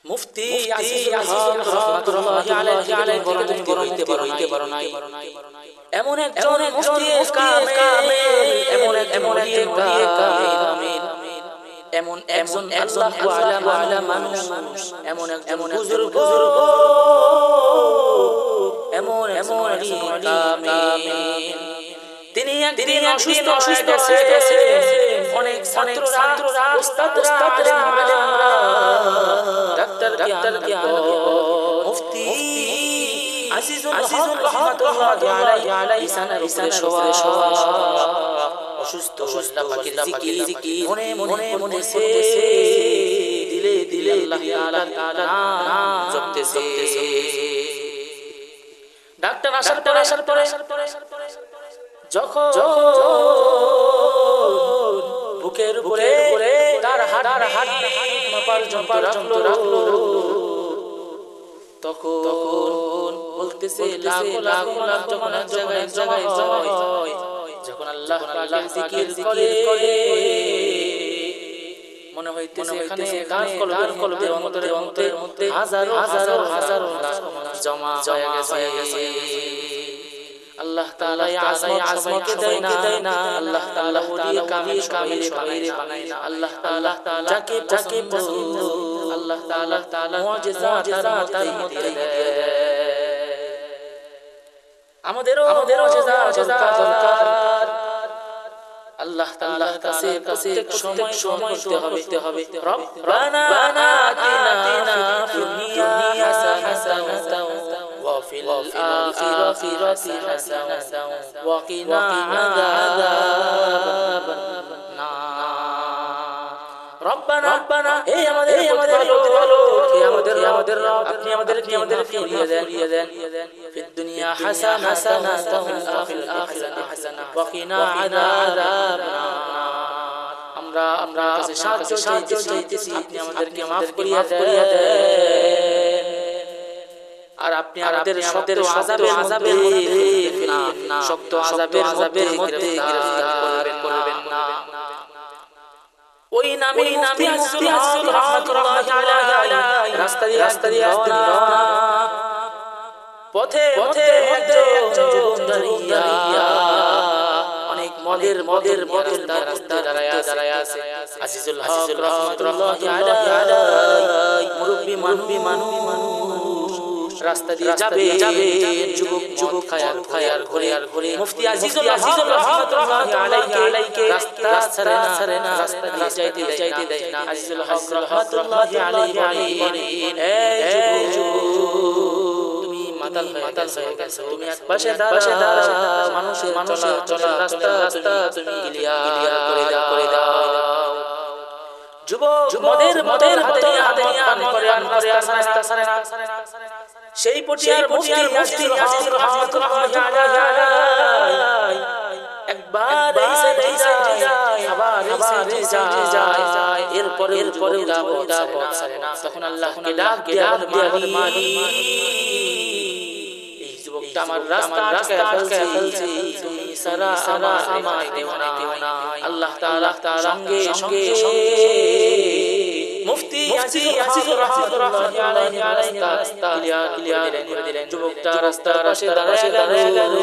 মুফতি আজিজুল হক রাহমাতুল্লাহি আলাইহি বরণ হইতে পারো নাই এমন একজন মুফতি কামেল এমন একজন কামেল এমন একজন আল্লাহু আলা মানুষ এমন একজন বুজুর্গ এমন কামেল তিনি একদিন অসুস্থ হয়েছে অনেক ছাত্ররা উস্তাদরা আলেমরা ডাক্তার মুফতি আজিজুল হক রাহমাতুল্লাহি আলাইহি বিছানার শোয়া অসুস্থ আল্লাহ পাকের জিকির মনে মনেছে দিলে আল্লাহ তাআলা নাম জপতেছে ডাক্তার আসার পরে যখন বুকের উপরে তার হাত মাপার যন্ত্র রাখলো তখন বলতেছে লাখো যখন এক জায়গায় হয় যখন আল্লাহ জিকির করে মনে হইতেছে এখানে কলবের অন্তরে হাজারো জমা হয়ে গেছে আল্লাহ তাআলা আজমতকে দেয় না আল্লাহ তাআলা ওলি কামিল বানায় না আল্লাহ তাআলা যাকে পছন্দ আল্লাহ তাআলা মুজিজা তার মধ্যে দেয় আমাদেরও মুজিজা দরকার আল্লাহ তাআলার কাছে প্রত্যেক সময় করতে হবে রব্বানা আতিনা ফিদ দুনিয়া হাসানাতাও وفي الآخرة حسنة وقنا عذاب النار ربنا اے আমাদের ভালো কে আমাদের রব আপনি আমাদেরকে ফিরিয়ে দেন في الدنيا حسنة وفي الآخرة حسنة وقنا عذاب النار আমরা কাছে সাহায্য চাইতেছি আপনি আমাদেরকে maaf করিয়া দেন আর আপনি আমাদের আযাবের মধ্যে না শক্ত আযাবের মধ্যে গ্রেফতার করবেন না ওই নামে মুফতি আজিজুল হক রাহমাতুল্লাহি আলাইহি রাস্তা দিয়ে পথে একজন দাঁড়িয়া অনেক মদের তার রাস্তা দাঁড়ায়া আছে আজিজুল হক রাহমাতুল্লাহি আলাইহি মুরব্বি মানুষ রাস্তা দিয়ে যাবে যুবক খায়ার ঘরে মুফতি আজিজুল হক রাহমাতুল্লাহি আলাইহি রাস্তা ছাড়ে না রাস্তা দিয়ে যাইতে দেয় না আজিজুল হক রাহমাতুল্লাহি আলাইহি এই তুমি মাতাল হয়ে গেছো তুমি এক পাশে দাঁড়াও মানুষের চলার রাস্তা তুমি ক্লিয়ার করে দাও যুবক মদের হাতে পান করে রাস্তা ছাড়ে না সেই পটিয়ার মুফতি আজিজুল হক রাহমাতুল্লাহি আলাইহি একবার এই সাইডে যায় আবার এই সাইডে যায় এরপরে পথ ছাড়ে না তখন আল্লাহকে ডাক দিয়ে মালি এই যুবকটা আমার রাস্তা আটকে ফেলছে তুমি সারা আমার দেওয়ানা আল্লাহ তাআলা সঙ্গে মুফতি আজিজুল হক রাহমাতুল্লাহি আলাইহি রাস্তা ক্লিয়ার করে দিলেন যুবকটা রাস্তার পাশে দাঁড়ায় গেল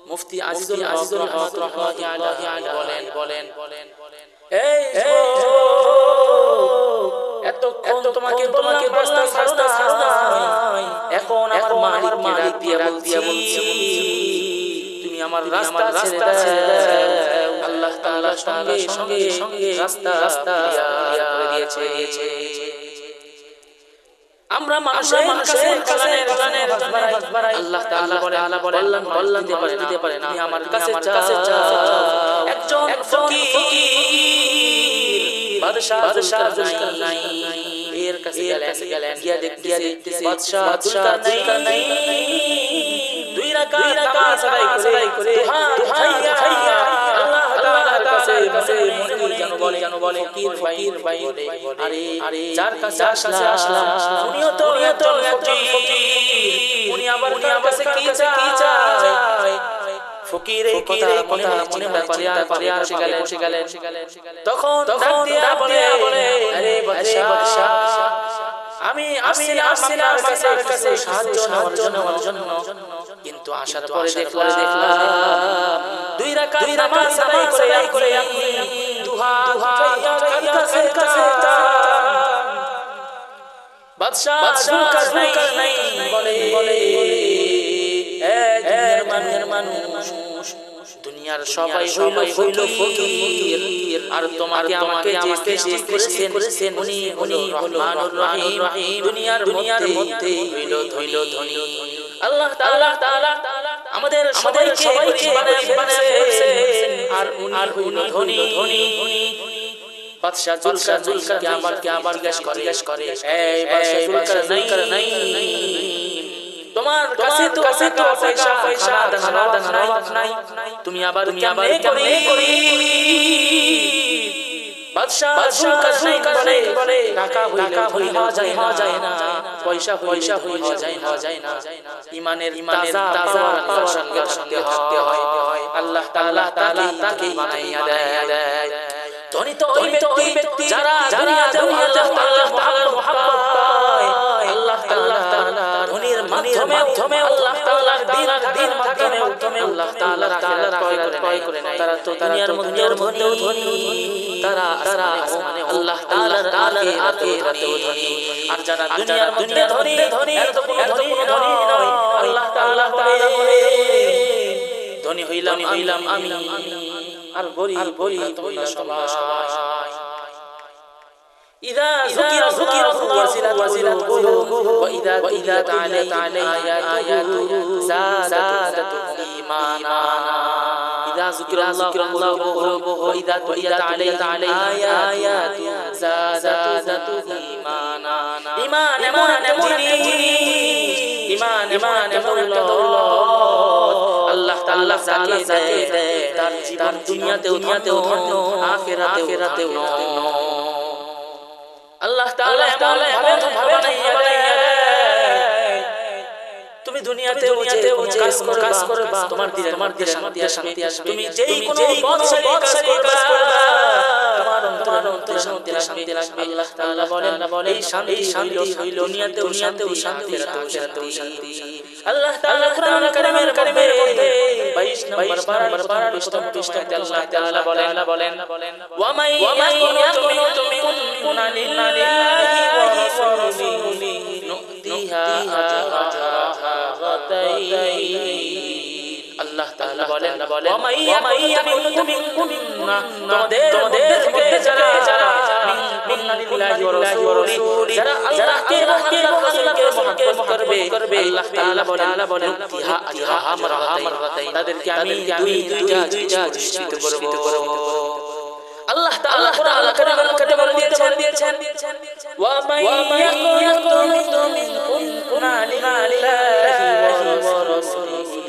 মুফতি আজিজুল হক রাহমাতুল্লাহি আলাইহি বলেন এই এতক্ষণ তোমাকে রাস্তা ছাড়াই এখন আমার মালিক দিয়ে বলছি তুমি আমার রাস্তা ছেড়ে দাও আল্লাহ তাআলা সঙ্গে রাস্তা ক্লিয়ার করে দিয়েছে আমরা মানুষের কালানের বাড়াই আল্লাহ তাআলা বলেন দিতে পারে না আমার কাছে একজন ফকির বাদশা নাই এর কাছে গেলেন গিয়া দেখতেছে বাদশা দুলকার নাই দুই রাকাত নামাজ আদায় করে দুহাইয়া আল্লাহ তাআলার কাছে মনে যেন বলে ফকির ভাই আরে যার কাছে আসলাম উনিও তো একজন ফকির উনি আমার কাছে কি চায় ফকির এই কথা মনে পারে আর বসে গেলেন তখন ডাক দিয়া বলে আরে বাদশা আমি আসছিলাম আপনার কাছে সাহায্য নেওয়ার জন্য, কিন্তু আসার পরে দেখলাম দুই রাকাত নামাজ আদায় করে আপনি দুহাত উঠাইয়া কাছে বাদশা যুলকারনাইন বলে এ দুনিয়ার মানুষ, দুনিয়ার সবাই হইল ফকির, আর আমাকে যে সৃষ্টি করেছেন উনি রহমানুর রহিম, দুনিয়ার মধ্যে হইল ধনী। আল্লাহ তাআলা আমাদের সবাইকে বানাইছেন, আর উনি হইল ধনী। বাদশা যুলকারনাইনকে আবার জিজ্ঞেস করে এই বাদশা যুলকারনাইন, তোমার কাছে তো পয়সা দানা নাই, তুমি আবার কেমনে করি? বাদশা যুলকারনাইন বলে টাকা হইলে হওয়া যায় না, পয়সা হওয়া যায় না। ইমানের তাজা আল্লাহর সঙ্গে থাকতে হয়। আল্লাহ তাআলা তাকে বানাইয়া দেয়। ধনী তো ওই ব্যক্তি যারা দুনিয়াতে আল্লাহ তাআলার মহব্বত পায়। আল্লাহ তাআলা ধনীর মাধ্যমে আল্লাহ তাআলার দিন মাধ্যমে আল্লাহ তাআলার আখিরাত ক্রয় করে নেয়। তারা তো দুনিয়ার মধ্যেও ধনী, তারা আল্লাহ তাআলার আখিরাতেও ধনী। আর যারা দুনিয়ার মধ্যে ধনী এত ধনী নয়, আল্লাহ তাআলা ধনী হইলাম আমি, আর গরিব তোমরা সবাই। إذا ذكر وزلت قلوبهم وإذا تليت عليهم آياته زادتهم إيمانا إذا ذكر الله قلوبهم وإذا تليت عليهم آياته زادتهم إيمانا إيمان إيمان আল্লাহ তাআলা যাকে দেয় তার জীবন দুনিয়াতেও ধন্য, আখিরাতেও ধন্য। আল্লাহ তাআলা ভাবে তুমি দুনিয়াতে কাজ করবা, তোমার দিলে শান্তি আসবে। তুমি যেই কোনো বদসারি কাজ করবা, তোমার অন্তরে শান্তি লাগবে। আল্লাহ তাআলা বলেন এই শান্তি হইল দুনিয়াতেও শান্তি, আখিরাতেও শান্তি। আল্লাহ তাআলা কুরআন কারীমের 22 নম্বর পারা পৃষ্ঠাতে আল্লাহ তাআলা বলেন ওয়া মাইয়াকুনু মিনকুন্না লিল্লাহি ওয়া রাসূলিহি নু'তিহা আজরাহা গাতাইন। আল্লাহ তাআলা বলেন ওয়া মাইয়াকুনু মিনকুন্না, তোমাদের থেকে যারা মিনকুন্না লিল্লাহি ওয়া রাসূলিহি, যারা আল্লাহকে রাসূলকে মহব্বত করবে, আল্লাহ তাআলা বলেন নু'তিহা আজরাহা মাররাতাইন, তাদেরকে আমি দুইটা পুরস্কৃত করব। আল্লাহ তাআলা কারীমের বলে দিয়েছেন ওয়া মাইয়াকুনু মিনকুন্না লিল্লাহি ওয়া রাসূলিহি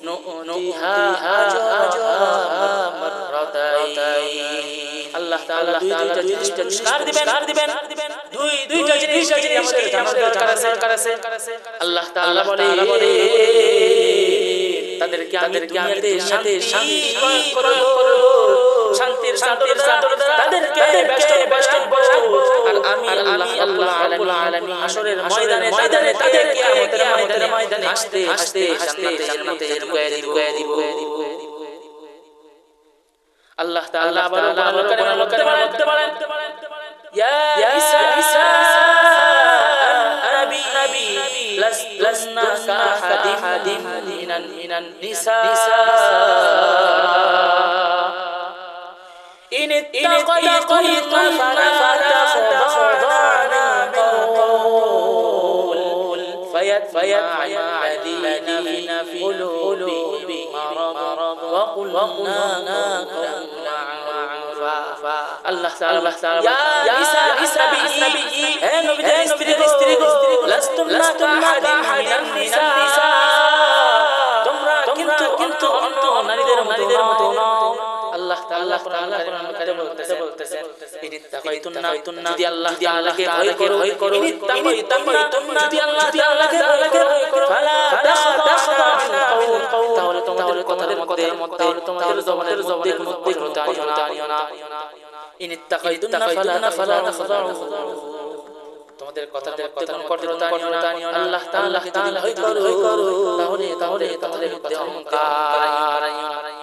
নু'তিহা আজরাহা মাররাতাইন। আল্লাহ তাআলা দুইটা পুরস্কার দিবেন, দুইটা জিনিস আমাদের দরকার আছে। আল্লাহ তাআলা বলে তাদেরকে আমি দুনিয়াতে শান্তি করব, শান্তির তাদেরকে বেষ্টন করব। আর আমি আল্লাহ রাব্বুল আলামিন হাশরের ময়দানে তাদেরকে কিয়ামতের ময়দানে হাসতে জান্নাতে ঢুকাইয়া দিব। আল্লাহ তাআলা আবার বলতে পারেন ইয়া ইসা নবী লাসনা কাহাদিম মিনান নিসা ইন ইত্তাকাইতুম ফালা তাখদা'না বিল কওল ফায়াতমা'a আল্লাযীনা ফি قلوبهم مرض وقلنا আল্লাহ তাআলা ইয়া ইসা নবী হে নবীদের স্ত্রীগো লাস্তুন্না কাহাদিম নিসা, তোমরা কিন্তু অন্য নারীদের মতো নও। আল্লাহ তাআলা কোরআন কারীমে বলতেছে ইনিত্তাকাইতুন্না, যদি আল্লাহ তাআলাকে ভয় করো, ইনিত্তাকাইতুন্না, যদি আল্লাহ তাআলাকে ভয় করো, ফালা তাখদা'না বিল কওল, তাহলে তোমাদের তোমাদের জবানের মধ্যে টানিও না। ইনিত্তাকাইতুন্না ফালা তাখদা'উ, তোমাদের কথার কঠোরতা নিও না আল্লাহ তাআলা যদি ভয় করো তাহলে তাহলে অহংকার